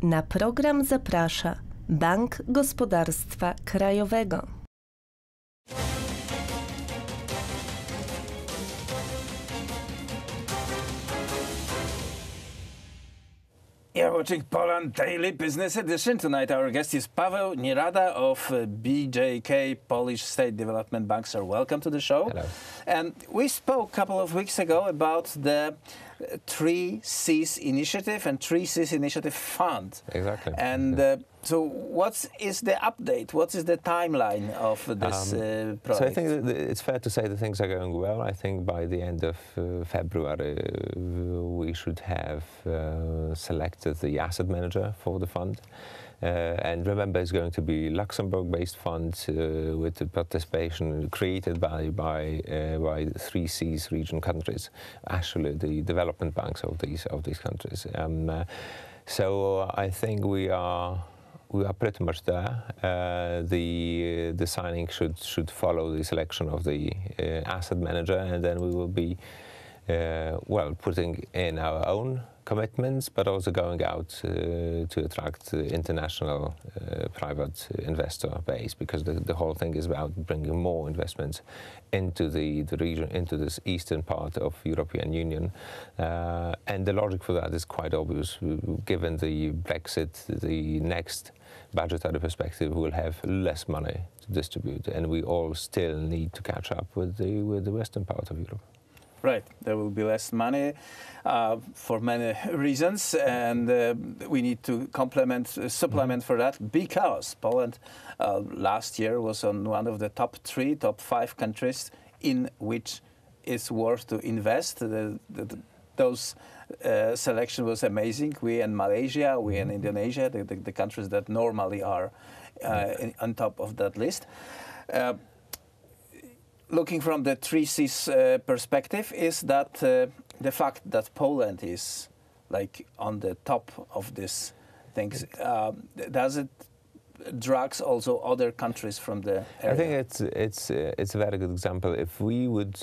Na program zaprasza Bank Gospodarstwa Krajowego. You're watching Poland Daily Business Edition. Tonight our guest is Paweł Nierada of BJK, Polish State Development Bank. Sir, welcome to the show. Hello. And we spoke a couple of weeks ago about the 3Cs Initiative and 3Cs Initiative Fund. Exactly. And so what is the update? What is the timeline of this project? So I think that it's fair to say that things are going well. I think by the end of February we should have selected the asset manager for the fund. And remember, it's going to be Luxembourg-based fund with the participation created by 3Cs region countries, actually the development banks of these countries. So I think we are pretty much there. The signing should follow the selection of the asset manager, and then we will be putting in our own commitments, but also going out to attract international private investor base, because the whole thing is about bringing more investments into the region, into this eastern part of European Union. And the logic for that is quite obvious. Given the Brexit, the next budgetary perspective will have less money to distribute, and we all still need to catch up with the western part of Europe. Right, there will be less money for many reasons, and we need to supplement for that, because Poland last year was on one of the top 5 countries in which it's worth to invest. Those selection was amazing. We and Malaysia, we and Indonesia, the countries that normally are on top of that list. Looking from the 3Cs perspective, is that the fact that Poland is like on the top of these things, does it drags also other countries from the area? I think it's a very good example. If we would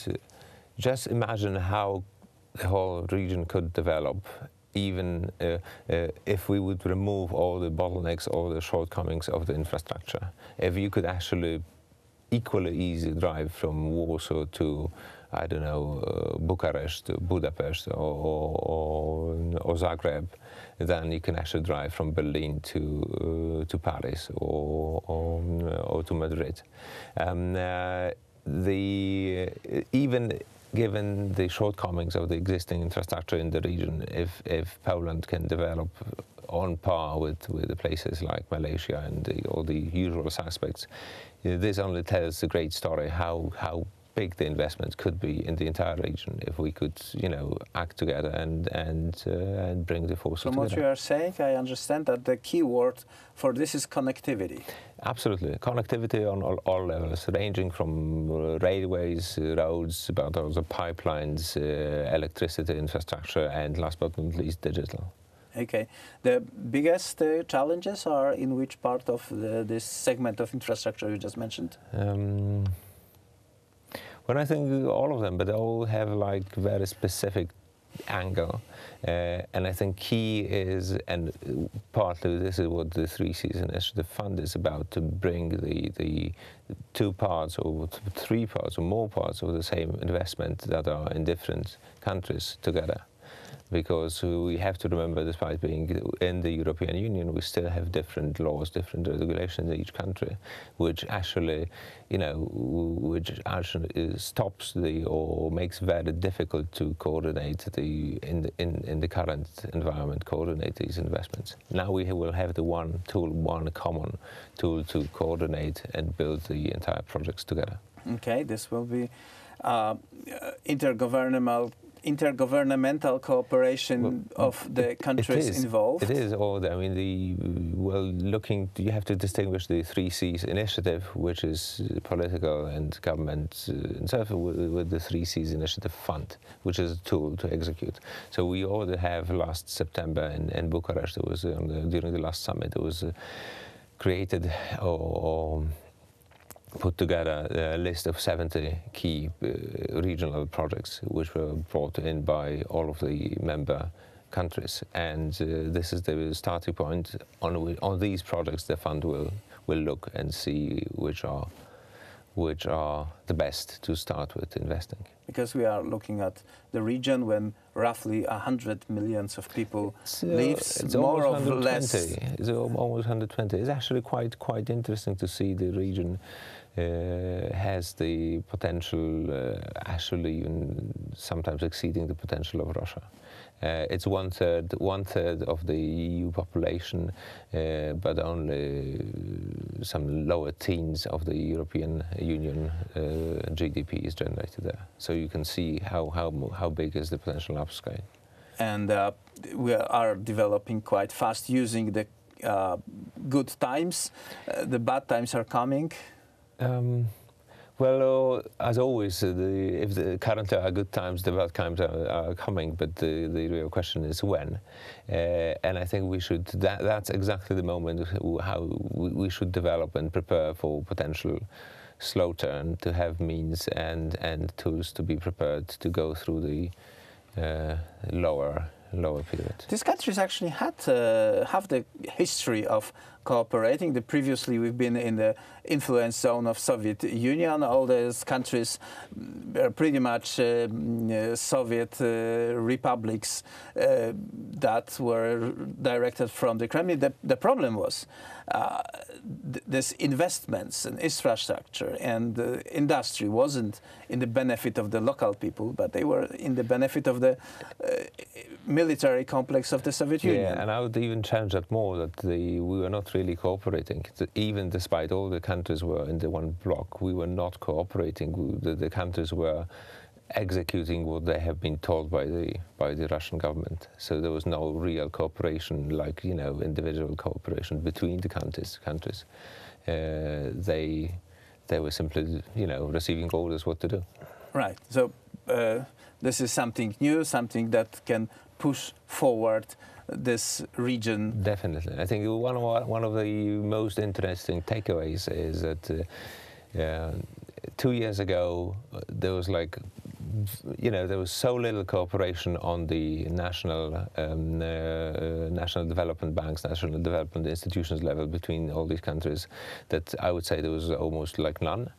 just imagine how the whole region could develop, even if we would remove all the bottlenecks, all the shortcomings of the infrastructure, if you could actually equally easy drive from Warsaw to, I don't know, Bucharest, to Budapest, or Zagreb, then you can actually drive from Berlin to Paris or to Madrid. Even given the shortcomings of the existing infrastructure in the region, if Poland can develop on par with the places like Malaysia and all the usual suspects, this only tells a great story how big the investments could be in the entire region if we could, act together and bring the forces together. From what you are saying, I understand that the key word for this is connectivity. Absolutely, connectivity on all levels, ranging from railways, roads, but also pipelines, electricity infrastructure, and last but not least, digital. Okay. The biggest challenges are in which part of this segment of infrastructure you just mentioned? Well, I think all of them, but they all have like very specific angle. And I think key is, and partly this is what the 3Cs Initiative Fund is about, to bring the 2 parts or 3 parts or more parts of the same investment that are in different countries together. Because we have to remember, despite being in the European Union, we still have different laws, different regulations in each country, which actually, stops or makes very difficult to coordinate in the current environment, coordinate these investments. Now we will have the one tool, one common tool to coordinate and build the entire projects together. Okay, this will be intergovernmental cooperation of the countries involved. It is all. I mean, you have to distinguish the 3Cs Initiative, which is political and government, and so forth, with the 3Cs Initiative Fund, which is a tool to execute. So we already have last September in Bucharest. It was during the last summit. It was created or put together a list of 70 key regional projects, which were brought in by all of the member countries, and this is the starting point. On these projects, the fund will look and see which are the best to start with investing. Because we are looking at the region when roughly 100 million of people lives, it's more or almost 120. less. It's almost 120. It's actually quite interesting to see the region has the potential, actually even sometimes exceeding the potential of Russia. It's one third of the EU population, but only some lower teens of the European Union GDP is generated there. So you can see how big is the potential upscale. And we are developing quite fast using the good times. The bad times are coming. Well, as always, if currently are good times, the bad times are coming, but the real question is when. And I think we should, that's exactly the moment how we should develop and prepare for potential slow turn, to have means and tools to be prepared to go through the lower period. These countries actually have the history of cooperating. Previously, we've been in the influence zone of Soviet Union. All those countries are pretty much Soviet republics that were directed from the Kremlin. The problem was this investments in infrastructure and industry wasn't in the benefit of the local people, but they were in the benefit of the military complex of the Soviet Union. Yeah, and I would even challenge that more, that we were not really cooperating. Even despite all the countries were in the one bloc, we were not cooperating. The countries were executing what they have been told by the Russian government. So there was no real cooperation, like, you know, individual cooperation between the countries. They were simply, you know, receiving orders what to do. Right. So this is something new, something that can push forward this region. Definitely. I think one of the most interesting takeaways is that 2 years ago there was there was so little cooperation on the national development banks, national development institutions level between all these countries, that I would say there was almost like none.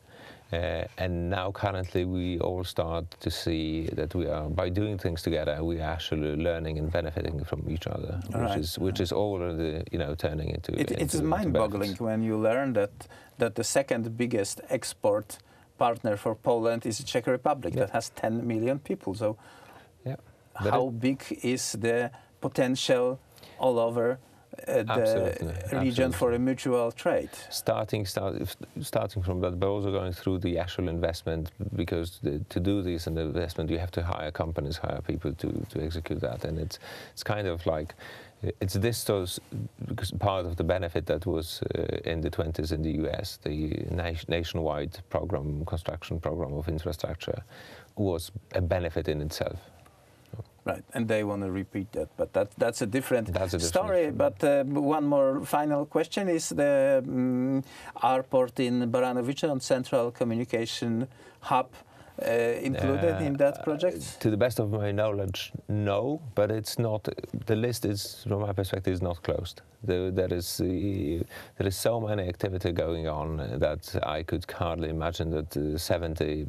And now currently we all start to see that we are, by doing things together, we are actually learning and benefiting from each other, which is already, you know, turning into. It's mind-boggling when you learn that the second biggest export partner for Poland is the Czech Republic, that has 10 million people. So, how big is the potential all over the region for a mutual trade? Starting from that, but also going through the actual investment, because to do this investment you have to hire companies, hire people to execute that, and it's kind of like it's because part of the benefit that was in the 20s in the US, the nationwide construction program of infrastructure was a benefit in itself. Right, and they want to repeat that, but that's a different story. But one more final question is the airport in Baranowice on Central Communication Hub included in that project? To the best of my knowledge, no, but it's not. The list is, from my perspective, is not closed. There is so many activity going on that I could hardly imagine that 70,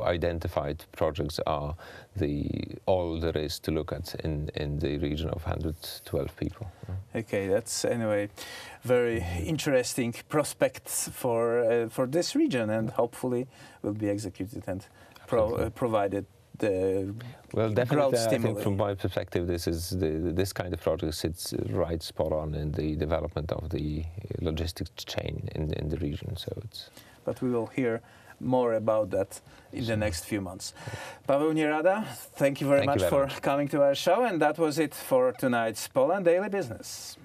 identified projects are all there is to look at in the region of 112 people. Okay, that's anyway very interesting prospects for this region, and hopefully will be executed and provided the definitely, I think from my perspective, this kind of project sits right spot on in the development of the logistics chain in the region. So it's. But we will hear more about that in the next few months. Paweł Nierada, thank you very much for coming to our show, and that was it for tonight's Poland Daily Business.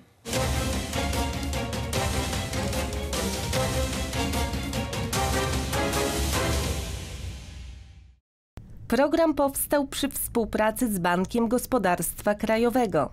Program powstał przy współpracy z Bankiem Gospodarstwa Krajowego.